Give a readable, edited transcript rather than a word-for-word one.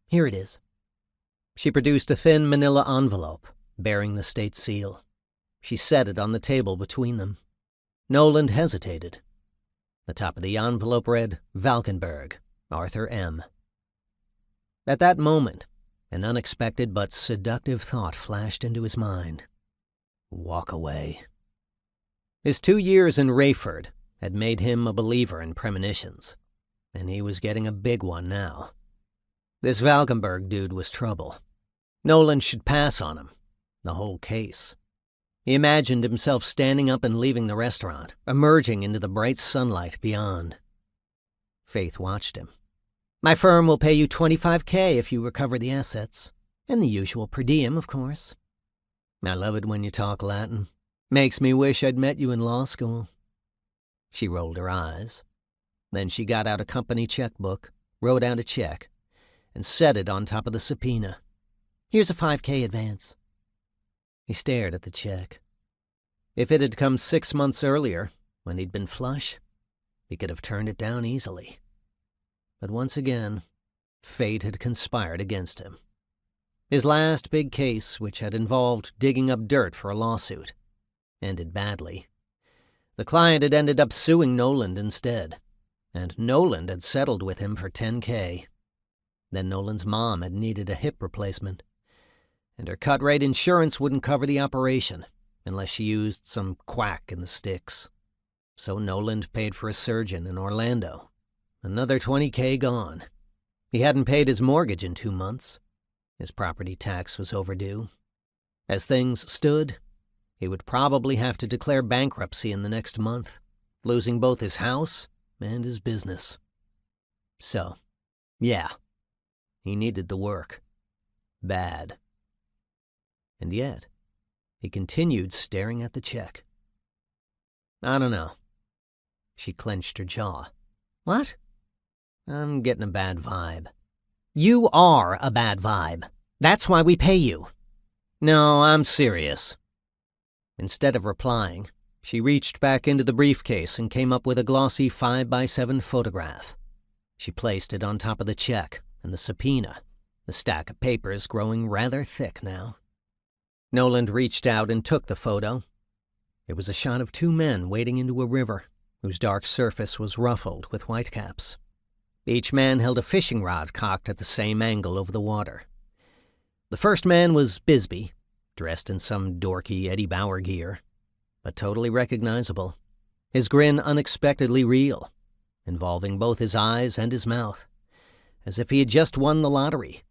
Here it is." She produced a thin manila envelope bearing the state seal. She set it on the table between them. Noland hesitated. The top of the envelope read, "Valkenburg, Arthur M." At that moment, an unexpected but seductive thought flashed into his mind. Walk away. His 2 years in Rayford had made him a believer in premonitions, and he was getting a big one now. This Valkenburg dude was trouble. Noland should pass on him, the whole case. He imagined himself standing up and leaving the restaurant, emerging into the bright sunlight beyond. Faith watched him. "My firm will pay you $25K if you recover the assets, and the usual per diem, of course. I love it when you talk Latin. Makes me wish I'd met you in law school." She rolled her eyes. Then she got out a company checkbook, wrote out a check, and set it on top of the subpoena. "Here's a $5K advance." He stared at the check. If it had come 6 months earlier, when he'd been flush, he could have turned it down easily. But once again, fate had conspired against him. His last big case, which had involved digging up dirt for a lawsuit, ended badly. The client had ended up suing Noland instead, and Noland had settled with him for $10K. Then Noland's mom had needed a hip replacement, and her cut-rate insurance wouldn't cover the operation unless she used some quack in the sticks. So Noland paid for a surgeon in Orlando. Another $20K gone. He hadn't paid his mortgage in 2 months. His property tax was overdue. As things stood, he would probably have to declare bankruptcy in the next month, losing both his house and his business. So, yeah, he needed the work. Bad. And yet, he continued staring at the check. "I don't know." She clenched her jaw. "What?" "I'm getting a bad vibe." "You are a bad vibe. That's why we pay you." "No, I'm serious." Instead of replying, she reached back into the briefcase and came up with a glossy 5x7 photograph. She placed it on top of the check and the subpoena, the stack of papers growing rather thick now. Noland reached out and took the photo. It was a shot of 2 men wading into a river, whose dark surface was ruffled with whitecaps. Each man held a fishing rod cocked at the same angle over the water. The first man was Bisbee, dressed in some dorky Eddie Bauer gear, but totally recognizable, his grin unexpectedly real, involving both his eyes and his mouth, as if he had just won the lottery